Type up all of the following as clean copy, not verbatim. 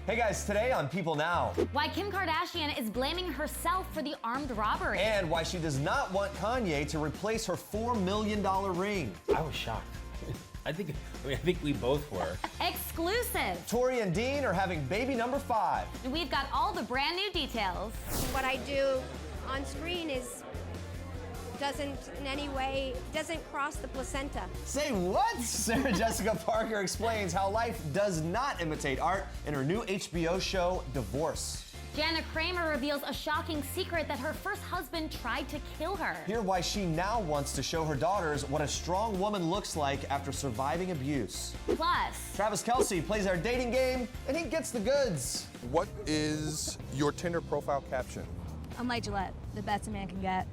Hey guys, today on People Now. Why Kim Kardashian is blaming herself for the armed robbery. And why she does not want Kanye to replace her $4 million ring. I was shocked. I think we both were. Exclusive. Tori and Dean are having baby number 5. We've got all the brand new details. What I do on screen doesn't cross the placenta. Say what? Sarah Jessica Parker explains how life does not imitate art in her new HBO show, Divorce. Jana Kramer reveals a shocking secret that her first husband tried to kill her. Hear why she now wants to show her daughters what a strong woman looks like after surviving abuse. Plus, Travis Kelce plays our dating game, and he gets the goods. What is your Tinder profile caption? Unlike Gillette, the best a man can get.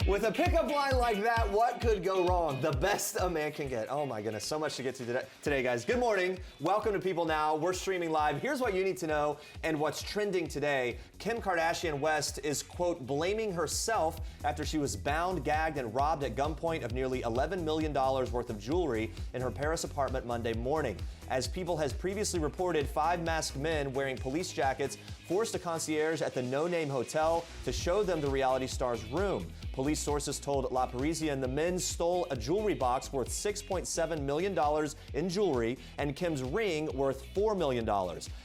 With a pickup line like that, what could go wrong? The best a man can get. Oh my goodness, so much to get to today, guys. Good morning. Welcome to People Now. We're streaming live. Here's what you need to know and what's trending today. Kim Kardashian West is, quote, blaming herself after she was bound, gagged, and robbed at gunpoint of nearly $11 million worth of jewelry in her Paris apartment Monday morning. As People has previously reported, 5 masked men wearing police jackets forced a concierge at the No Name Hotel to show them the reality star's room. Police sources told La Parisienne the men stole a jewelry box worth $6.7 million in jewelry and Kim's ring worth $4 million.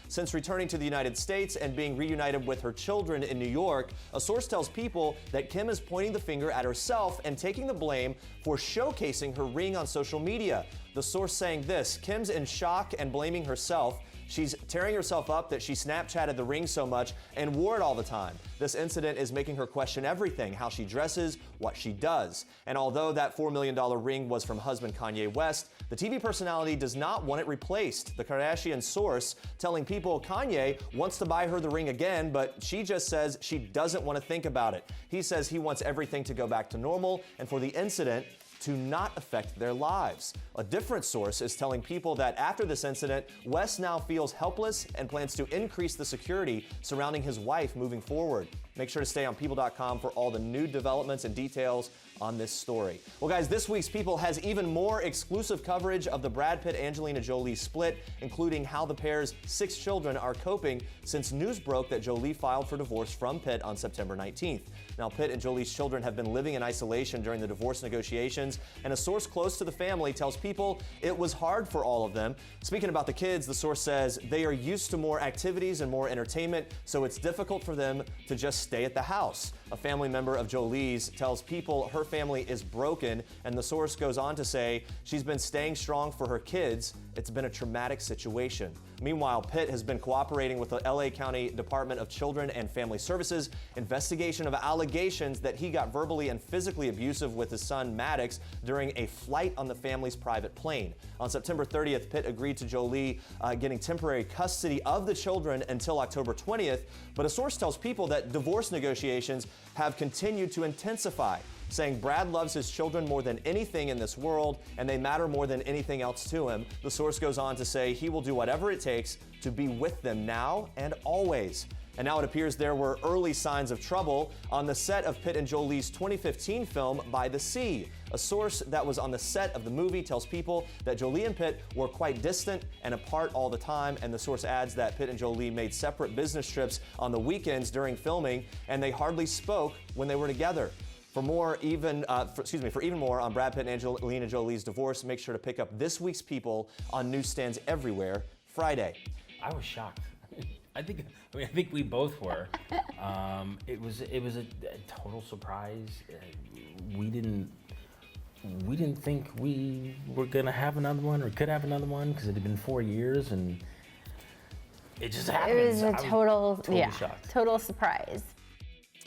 Since returning to the United States and being reunited with her children in New York, a source tells People that Kim is pointing the finger at herself and taking the blame for showcasing her ring on social media. The source saying this: Kim's in shock and blaming herself. She's tearing herself up that she Snapchatted the ring so much and wore it all the time. This incident is making her question everything: how she dresses, what she does. And although that $4 million ring was from husband Kanye West, the TV personality does not want it replaced. The Kardashian source telling People Kanye wants to buy her the ring again, but she just says she doesn't want to think about it. He says he wants everything to go back to normal and for the incident to not affect their lives. A different source is telling People that after this incident, West now feels helpless and plans to increase the security surrounding his wife moving forward. Make sure to stay on People.com for all the new developments and details on this story. Well, guys, this week's People has even more exclusive coverage of the Brad Pitt-Angelina Jolie split, including how the pair's 6 children are coping since news broke that Jolie filed for divorce from Pitt on September 19th. Now, Pitt and Jolie's children have been living in isolation during the divorce negotiations, and a source close to the family tells People it was hard for all of them. Speaking about the kids, the source says they are used to more activities and more entertainment, so it's difficult for them to just stay at the house. A family member of Jolie's tells People her family is broken, and the source goes on to say she's been staying strong for her kids. It's been a traumatic situation. Meanwhile, Pitt has been cooperating with the LA County Department of Children and Family Services investigation of allegations that he got verbally and physically abusive with his son Maddox during a flight on the family's private plane. On September 30th, Pitt agreed to Jolie getting temporary custody of the children until October 20th, but a source tells People that divorce negotiations have continued to intensify, saying Brad loves his children more than anything in this world, and they matter more than anything else to him. The source goes on to say he will do whatever it takes to be with them now and always. And now it appears there were early signs of trouble on the set of Pitt and Jolie's 2015 film By the Sea. A source that was on the set of the movie tells People that Jolie and Pitt were quite distant and apart all the time, and the source adds that Pitt and Jolie made separate business trips on the weekends during filming, and they hardly spoke when they were together. For even more on Brad Pitt and Angelina Jolie's divorce, make sure to pick up this week's People on newsstands everywhere Friday. I was shocked. I think we both were. It was a total surprise. We didn't think we were gonna have another one or could have another one because it had been 4 years and it just happened. It was a total shocked. total surprise.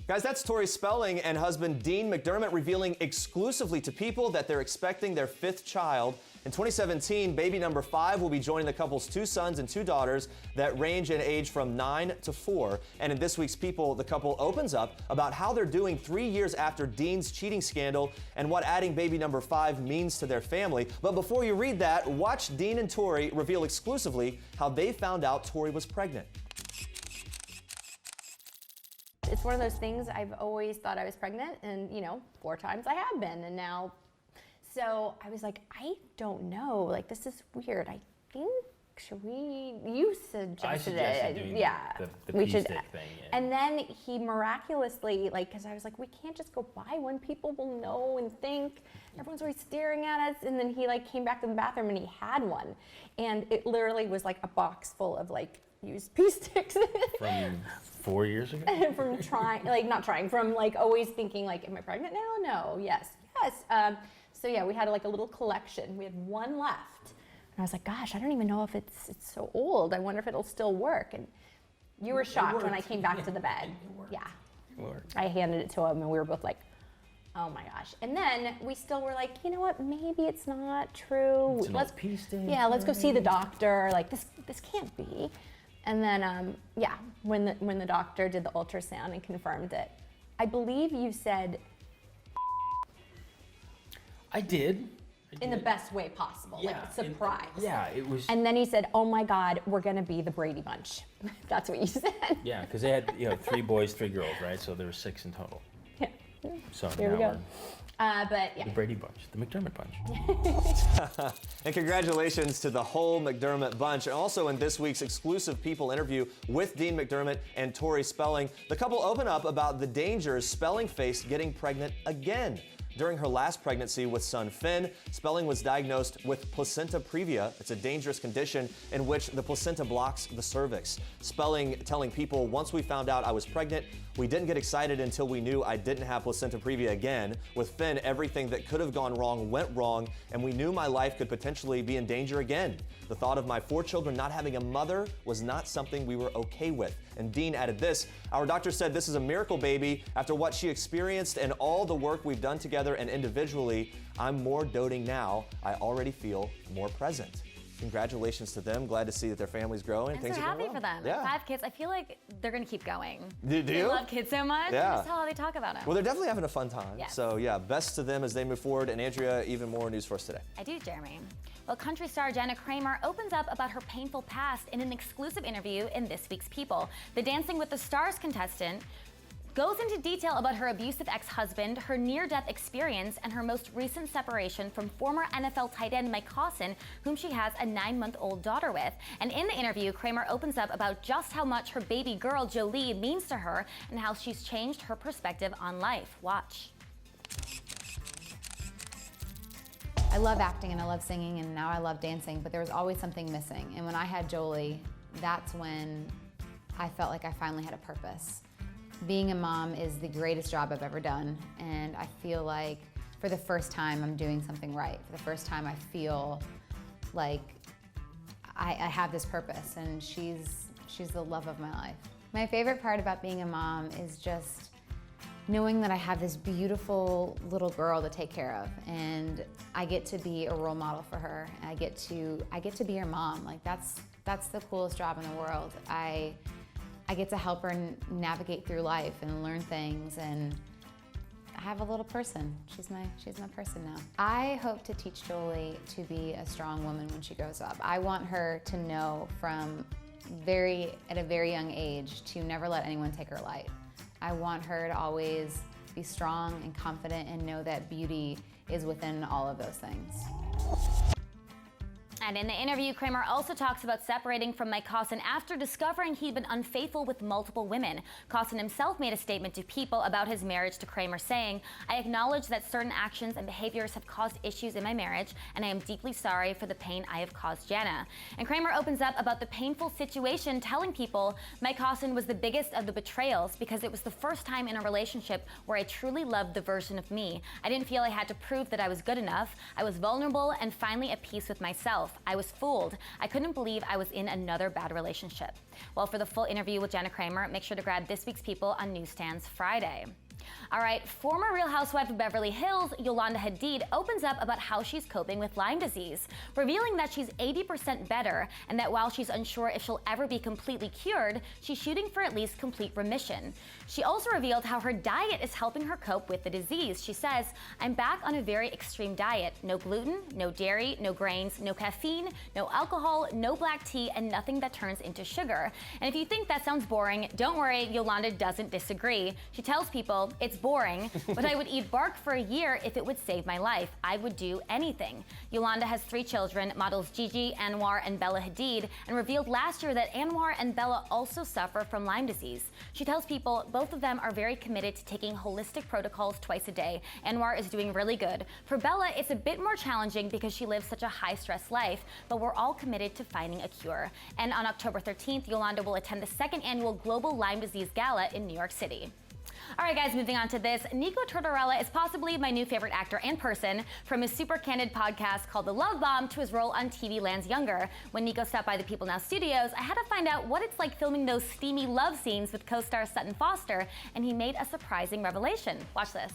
Guys, that's Tori Spelling and husband Dean McDermott revealing exclusively to People that they're expecting their 5th child. In 2017, baby number 5 will be joining the couple's 2 sons and 2 daughters that range in age from 9 to 4. And in this week's People, the couple opens up about how they're doing 3 years after Dean's cheating scandal and what adding baby number 5 means to their family. But before you read that, watch Dean and Tori reveal exclusively how they found out Tori was pregnant. It's one of those things I've always thought I was pregnant, and 4 times I have been, and now, so I was like, I don't know, like this is weird. I think you suggested it. Doing yeah, the we pee should. stick thing. Yeah. And then he miraculously, because I was like, we can't just go by when people will know and think. Everyone's always staring at us. And then he came back to the bathroom and he had one, and it literally was like a box full of used pee sticks. From 4 years ago. From from always thinking am I pregnant now? No. Yes. So yeah, we had a little collection. We had one left. And I was like, gosh, I don't even know if it's so old. I wonder if it'll still work. And you were shocked when I came back to the bed. Yeah. It worked. I handed it to him, and we were both like, oh my gosh. And then we still were like, you know what? Maybe it's not true. It's an old pee stick. Yeah, let's go see the doctor. This can't be. And then when the doctor did the ultrasound and confirmed it, I believe you said. I did. In the best way possible, surprise. It was. And then he said, "Oh my God, we're gonna be the Brady Bunch." That's what you said. Yeah, because they had 3 boys, 3 girls, right? So there were 6 in total. Yeah. So There we go. But yeah. The Brady Bunch, the McDermott Bunch. And congratulations to the whole McDermott bunch. And also in this week's exclusive People interview with Dean McDermott and Tori Spelling, the couple open up about the dangers Spelling faced getting pregnant again. During her last pregnancy with son Finn, Spelling was diagnosed with placenta previa. It's a dangerous condition in which the placenta blocks the cervix. Spelling telling People, once we found out I was pregnant, we didn't get excited until we knew I didn't have placenta previa again. With Finn, everything that could have gone wrong went wrong, and we knew my life could potentially be in danger again. The thought of my 4 children not having a mother was not something we were okay with. And Dean added this, our doctor said this is a miracle baby. After what she experienced and all the work we've done together and individually, I'm more doting now. I already feel more present. Congratulations to them. Glad to see that their family's growing. I'm Things so are happy going well. for them. Yeah. 5 kids. I feel like they're gonna keep going. Do They you? love kids so much. Yeah. Just how they talk about them. Well, they're definitely having a fun time. Yes. So yeah, best to them as they move forward. And Andrea, even more news for us today. I do, Jeremy. Well, country star Jana Kramer opens up about her painful past in an exclusive interview in this week's People. The Dancing with the Stars contestant goes into detail about her abusive ex-husband, her near-death experience, and her most recent separation from former NFL tight end Mike Hawson, whom she has a 9-month-old daughter with. And in the interview, Kramer opens up about just how much her baby girl, Jolie, means to her and how she's changed her perspective on life. Watch. I love acting and I love singing and now I love dancing, but there was always something missing. And when I had Jolie, that's when I felt like I finally had a purpose. Being a mom is the greatest job I've ever done, and I feel like for the first time I'm doing something right. For the first time I feel like I have this purpose, and she's the love of my life. My favorite part about being a mom is just knowing that I have this beautiful little girl to take care of, and I get to be a role model for her. I get to be her mom. Like that's the coolest job in the world. I get to help her navigate through life and learn things, and I have a little person. She's my person now. I hope to teach Jolie to be a strong woman when she grows up. I want her to know at a very young age to never let anyone take her life. I want her to always be strong and confident and know that beauty is within all of those things. And in the interview, Kramer also talks about separating from Mike Hawson after discovering he'd been unfaithful with multiple women. Hawson himself made a statement to People about his marriage to Kramer, saying, I acknowledge that certain actions and behaviors have caused issues in my marriage, and I am deeply sorry for the pain I have caused Jana. And Kramer opens up about the painful situation, telling People Mike Hawson was the biggest of the betrayals because it was the first time in a relationship where I truly loved the version of me. I didn't feel I had to prove that I was good enough. I was vulnerable and finally at peace with myself. I was fooled. I couldn't believe I was in another bad relationship. Well, for the full interview with Jana Kramer, make sure to grab this week's People on newsstands Friday. All right, former Real Housewife of Beverly Hills, Yolanda Hadid, opens up about how she's coping with Lyme disease, revealing that she's 80% better and that while she's unsure if she'll ever be completely cured, she's shooting for at least complete remission. She also revealed how her diet is helping her cope with the disease. She says, "I'm back on a very extreme diet. No gluten, no dairy, no grains, no caffeine, no alcohol, no black tea, and nothing that turns into sugar." And if you think that sounds boring, don't worry, Yolanda doesn't disagree. She tells people, "It's boring, but I would eat bark for a year if it would save my life. I would do anything." Yolanda has 3 children, models Gigi, Anwar, and Bella Hadid, and revealed last year that Anwar and Bella also suffer from Lyme disease. She tells people both of them are very committed to taking holistic protocols twice a day. Anwar is doing really good. For Bella, it's a bit more challenging because she lives such a high-stress life, but we're all committed to finding a cure. And on October 13th, Yolanda will attend the 2nd annual Global Lyme Disease Gala in New York City. All right, guys, moving on to this. Nico Tortorella is possibly my new favorite actor and person, from his super candid podcast called The Love Bomb to his role on TV Land's Younger. When Nico stopped by the People Now studios, I had to find out what it's like filming those steamy love scenes with co-star Sutton Foster, and he made a surprising revelation. Watch this.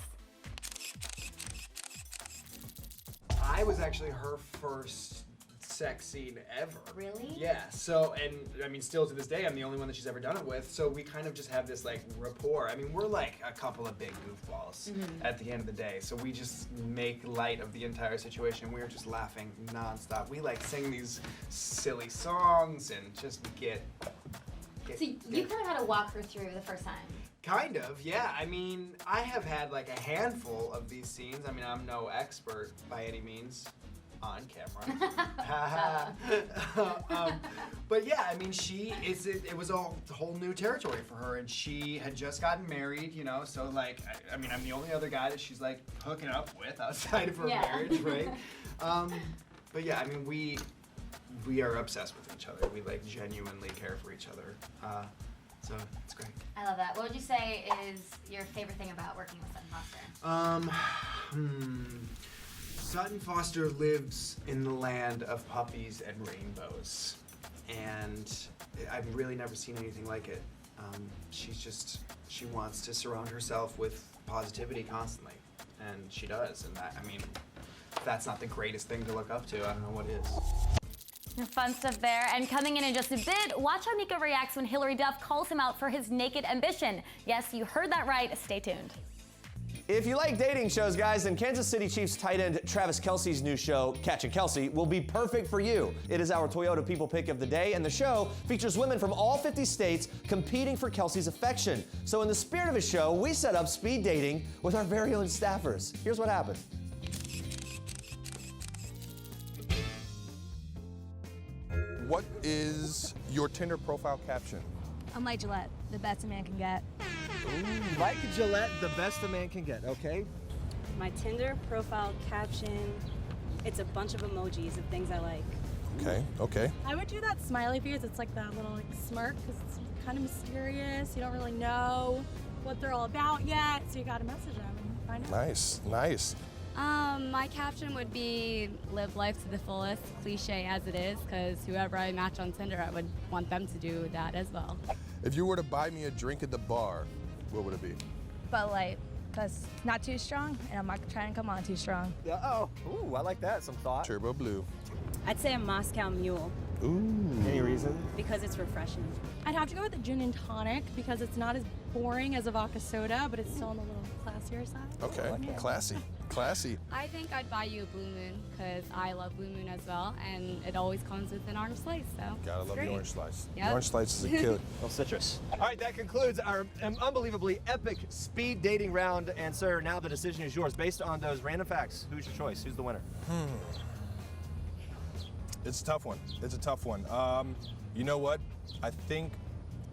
I was actually her first sex scene ever. Really? Yeah, so, and I mean, still to this day, I'm the only one that she's ever done it with, so we kind of just have this, like, rapport. I mean, we're like a couple of big goofballs at the end of the day, so we just make light of the entire situation. We're just laughing nonstop. We, like, sing these silly songs and just get So you kind of had to walk her through the first time. Kind of, yeah. I mean, I have had, like, a handful of these scenes. I mean, I'm no expert by any means. On camera. But yeah, I mean, it was a whole new territory for her, and she had just gotten married, you know, so like, I mean, I'm the only other guy that she's like hooking up with outside of her marriage, right? But yeah, I mean, we are obsessed with each other. We like genuinely care for each other. So it's great. I love that. What would you say is your favorite thing about working with Sutton Foster? Sutton Foster lives in the land of puppies and rainbows, and I've really never seen anything like it. She wants to surround herself with positivity constantly, and she does, and that, I mean, if that's not the greatest thing to look up to, I don't know what is. Fun stuff there. And coming in just a bit, watch how Nico reacts when Hilary Duff calls him out for his naked ambition. Yes, you heard that right. Stay tuned. If you like dating shows, guys, then Kansas City Chiefs tight end Travis Kelce's new show, Catching Kelce, will be perfect for you. It is our Toyota People Pick of the Day, and the show features women from all 50 states competing for Kelce's affection. So in the spirit of his show, we set up speed dating with our very own staffers. Here's what happened. What is your Tinder profile caption? I'm like Gillette, the best a man can get. Ooh, like Gillette, the best a man can get, okay? My Tinder profile caption, it's a bunch of emojis of things I like. Okay. I would do that smiley face. It's like that little smirk because it's kind of mysterious. You don't really know what they're all about yet, so you got to message them and find out. Nice. My caption would be live life to the fullest, cliche as it is, because whoever I match on Tinder, I would want them to do that as well. If you were to buy me a drink at the bar, what would it be? Bud Light, because it's not too strong, and I'm not trying to come on too strong. Ooh, I like that. Some thought. Turbo Blue. I'd say a Moscow Mule. Ooh. Any reason? Because it's refreshing. I'd have to go with a gin and tonic because it's not as boring as a vodka soda, but it's still on the little classier side. Okay, classy. I think I'd buy you a Blue Moon, because I love Blue Moon as well, and it always comes with an orange slice, so Gotta love great. the orange slice. Yep. The orange slice is a killer. Well, citrus. All right, that concludes our unbelievably epic speed dating round. And sir, now the decision is yours. Based on those random facts, who's your choice? Who's the winner? It's a tough one. You know what? I think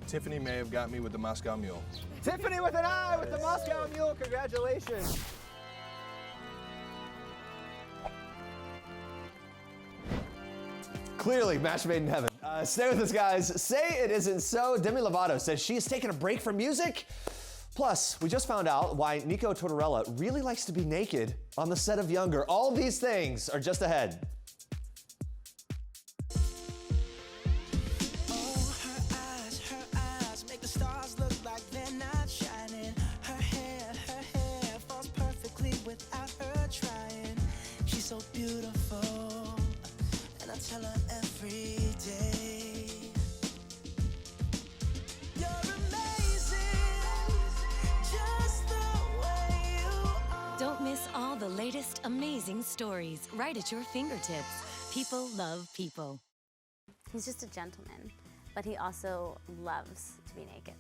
Tiffany may have got me with the Moscow Mule. Tiffany with an I with the Moscow Mule. Congratulations. Clearly, match made in heaven. Stay with us, guys. Say it isn't so. Demi Lovato says she is taking a break from music. Plus, we just found out why Nico Tortorella really likes to be naked on the set of Younger. All these things are just ahead. Her eyes make the stars look like they're not shining. Her hair, greatest amazing stories right at your fingertips. People love people. He's just a gentleman, but he also loves to be naked.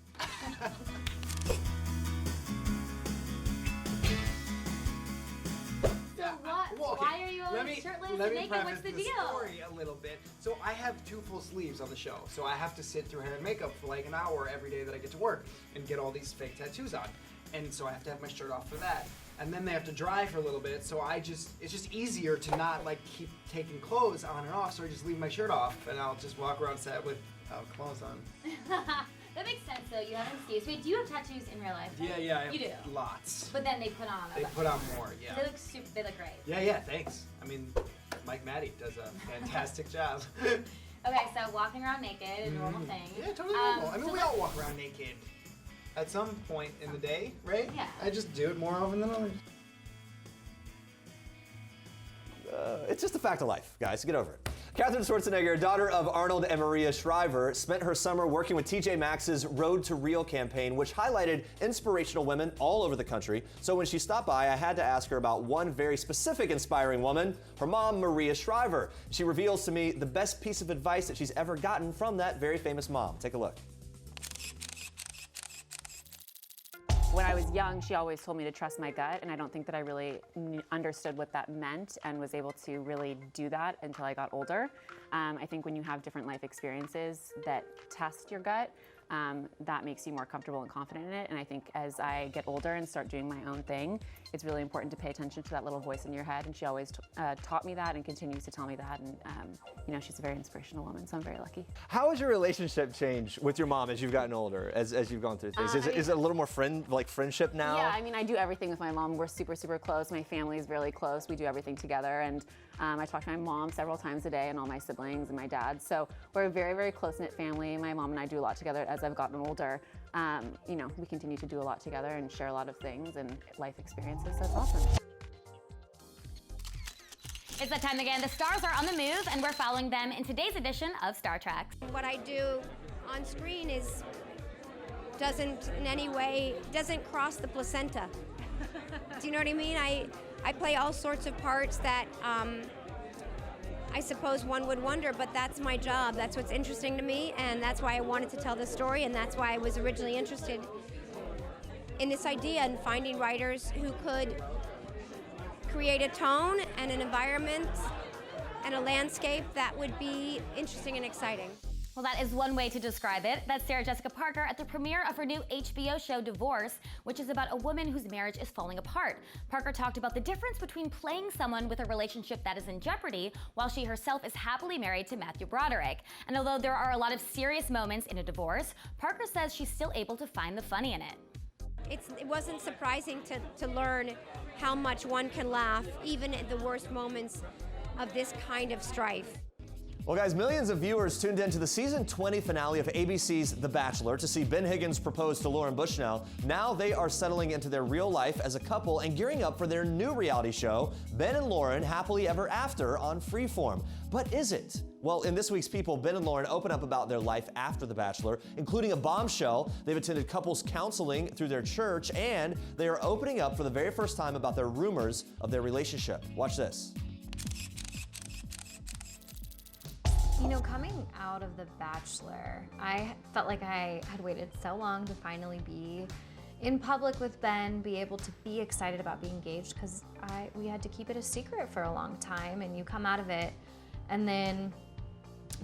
Why are you always shirtless and naked? What's the deal? Story a little bit. So I have 2 full sleeves on the show, so I have to sit through hair and makeup for like an hour every day that I get to work and get all these fake tattoos on, and so I have to have my shirt off for that. And then they have to dry for a little bit, so it's just easier to not like keep taking clothes on and off, so I just leave my shirt off and I'll just walk around set with clothes on. That makes sense, though. You have an excuse. Wait, do you have tattoos in real life? Yeah, I have You do? lots. But then they put on They put on more, yeah. They look great. Yeah, thanks. I mean, Mike Maddie does a fantastic job. Okay, so walking around naked is a normal thing. Yeah, totally normal. I mean, we all walk around naked at some point in the day, right? Yeah. I just do it more often than others. It's just a fact of life, guys. Get over it. Katherine Schwarzenegger, daughter of Arnold and Maria Shriver, spent her summer working with TJ Maxx's Road to Real campaign, which highlighted inspirational women all over the country. So when she stopped by, I had to ask her about one very specific inspiring woman, her mom, Maria Shriver. She reveals to me the best piece of advice that she's ever gotten from that very famous mom. Take a look. When I was young, she always told me to trust my gut, and I don't think that I really understood what that meant and was able to really do that until I got older. I think when you have different life experiences that test your gut, that makes you more comfortable and confident in it. And I think as I get older and start doing my own thing, it's really important to pay attention to that little voice in your head. And she always taught me that and continues to tell me that. And you know, she's a very inspirational woman, so I'm very lucky. How has your relationship changed with your mom as you've gotten older, as you've gone through things? Is it a little more friendship now? Yeah, I mean, I do everything with my mom. We're super, super close. My family is really close. We do everything together. And I talk to my mom several times a day and all my siblings and my dad. So we're a very, very close-knit family. My mom and I do a lot together as I've gotten older. You know, we continue to do a lot together and share a lot of things and life experiences, so it's awesome. It's that time again. The stars are on the move, and we're following them in today's edition of Star Trek. What I do on screen doesn't in any way cross the placenta. Do you know what I mean? I play all sorts of parts that I suppose one would wonder, but that's my job. That's what's interesting to me, and that's why I wanted to tell this story, and that's why I was originally interested in this idea and finding writers who could create a tone and an environment and a landscape that would be interesting and exciting. Well, that is one way to describe it. That's Sarah Jessica Parker at the premiere of her new HBO show, Divorce, which is about a woman whose marriage is falling apart. Parker talked about the difference between playing someone with a relationship that is in jeopardy while she herself is happily married to Matthew Broderick. And although there are a lot of serious moments in a divorce, Parker says she's still able to find the funny in it. It wasn't surprising to learn how much one can laugh, even at the worst moments of this kind of strife. Well, guys, millions of viewers tuned in to the season 20 finale of ABC's The Bachelor to see Ben Higgins propose to Lauren Bushnell. Now they are settling into their real life as a couple and gearing up for their new reality show, Ben and Lauren Happily Ever After on Freeform. But is it? Well, in this week's People, Ben and Lauren open up about their life after The Bachelor, including a bombshell. They've attended couples counseling through their church, and they are opening up for the very first time about their rumors of their relationship. Watch this. You know, coming out of The Bachelor, I felt like I had waited so long to finally be in public with Ben, be able to be excited about being engaged, because we had to keep it a secret for a long time, and you come out of it, and then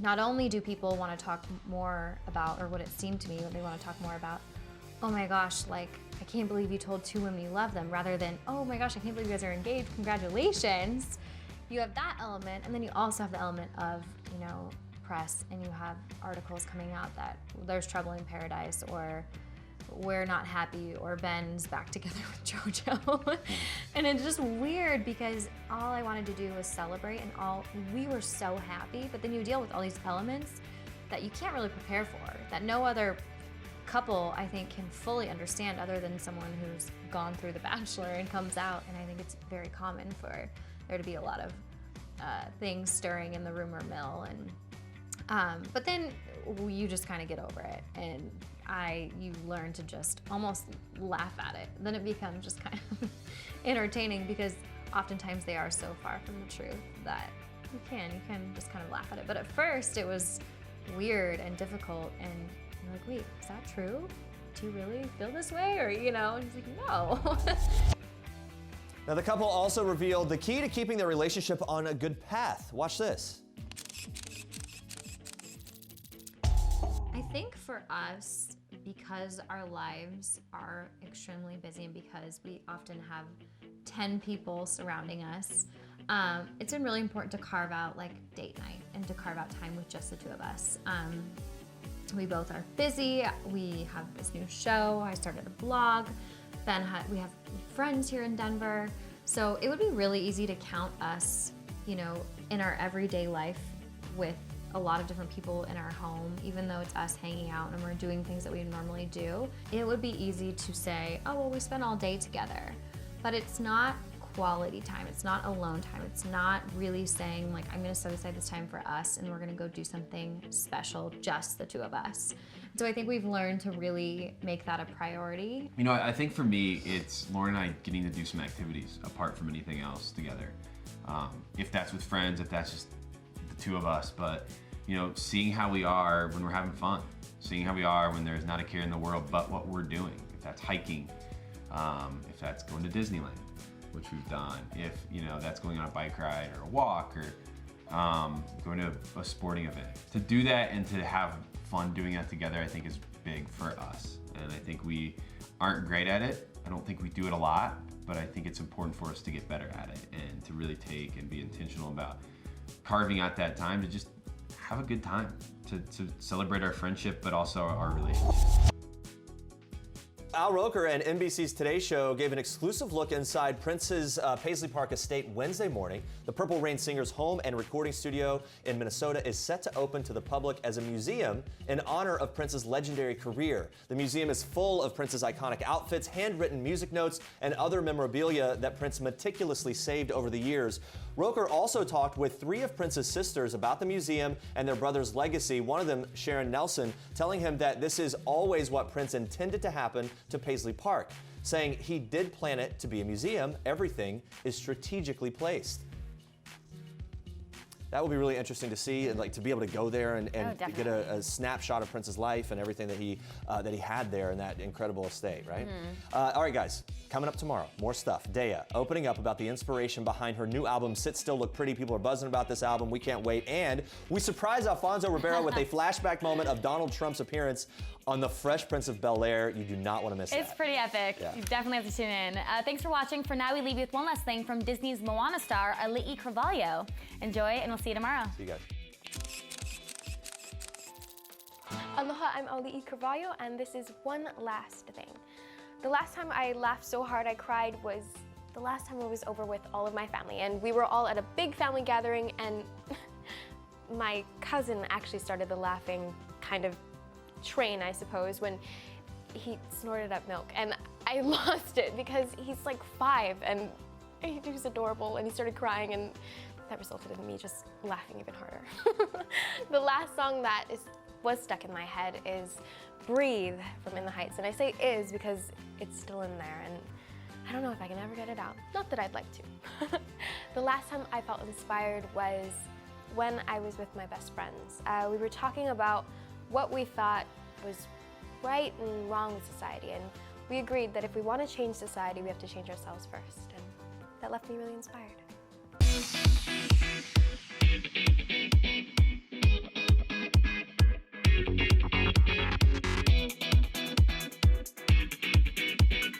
not only do people want to talk more about, or what it seemed to me, what they want to talk more about, oh my gosh, like, I can't believe you told 2 women you love them, rather than, oh my gosh, I can't believe you guys are engaged, congratulations. You have that element, and then you also have the element of, you know, press, and you have articles coming out that there's trouble in paradise, or we're not happy, or Ben's back together with JoJo. And it's just weird because all I wanted to do was celebrate, and we were so happy, but then you deal with all these elements that you can't really prepare for, that no other couple, I think, can fully understand other than someone who's gone through The Bachelor and comes out. And I think it's very common for there to be a lot of things stirring in the rumor mill, and but then you just kind of get over it, and you learn to just almost laugh at it. Then it becomes just kind of entertaining, because oftentimes they are so far from the truth that you can just kind of laugh at it. But at first it was weird and difficult, and you're like, wait, is that true? Do you really feel this way? Or, you know, and he's like, no. Now, the couple also revealed the key to keeping their relationship on a good path. Watch this. I think for us, because our lives are extremely busy and because we often have 10 people surrounding us, it's been really important to carve out like date night and to carve out time with just the two of us. We both are busy. We have this new show. I started a blog. We have friends here in Denver. So it would be really easy to count us, you know, in our everyday life with a lot of different people in our home, even though it's us hanging out and we're doing things that we normally do. It would be easy to say, oh, well, we spend all day together. But it's not quality time. It's not alone time. It's not really saying like, I'm gonna set aside this time for us and we're gonna go do something special, just the two of us. So I think we've learned to really make that a priority. You know, I think for me, it's Lauren and I getting to do some activities apart from anything else together. If that's with friends, if that's just the two of us, but you know, seeing how we are when we're having fun, seeing how we are when there's not a care in the world but what we're doing. If that's hiking, if that's going to Disneyland, which we've done, if you know that's going on a bike ride or a walk or going to a sporting event. To do that and to have fun doing that together, I think is big for us. And I think we aren't great at it. I don't think we do it a lot, but I think it's important for us to get better at it and to really take and be intentional about carving out that time to just have a good time, to celebrate our friendship, but also our relationship. Al Roker and NBC's Today Show gave an exclusive look inside Prince's Paisley Park estate Wednesday morning. The Purple Rain singer's home and recording studio in Minnesota is set to open to the public as a museum in honor of Prince's legendary career. The museum is full of Prince's iconic outfits, handwritten music notes, and other memorabilia that Prince meticulously saved over the years. Roker also talked with 3 of Prince's sisters about the museum and their brother's legacy, one of them, Sharon Nelson, telling him that this is always what Prince intended to happen to Paisley Park, saying he did plan it to be a museum. Everything is strategically placed. That would be really interesting to see, and like to be able to go there and get a snapshot of Prince's life and everything that he had there in that incredible estate, right? All right, guys, coming up tomorrow, more stuff. Daya opening up about the inspiration behind her new album, Sit Still, Look Pretty. People are buzzing about this album. We can't wait. And we surprise Alfonso Ribeiro with a flashback moment of Donald Trump's appearance on The Fresh Prince of Bel-Air. You do not want to miss that. It's pretty epic. Yeah. You definitely have to tune in. Thanks for watching. For now, we leave you with one last thing from Disney's Moana star, Ali'i Carvalho. Enjoy, and we'll see you tomorrow. See you guys. Aloha, I'm Ali'i Carvalho, and this is one last thing. The last time I laughed so hard I cried was the last time I was over with all of my family, and we were all at a big family gathering, and my cousin actually started the laughing kind of train, I suppose, when he snorted up milk, and I lost it because he's like 5 and he was adorable, and he started crying, and that resulted in me just laughing even harder. The last song that was stuck in my head is Breathe from In the Heights, and I say is because it's still in there, and I don't know if I can ever get it out. Not that I'd like to. The last time I felt inspired was when I was with my best friends. We were talking about what we thought was right and wrong with society, and we agreed that if we want to change society, we have to change ourselves first, and that left me really inspired.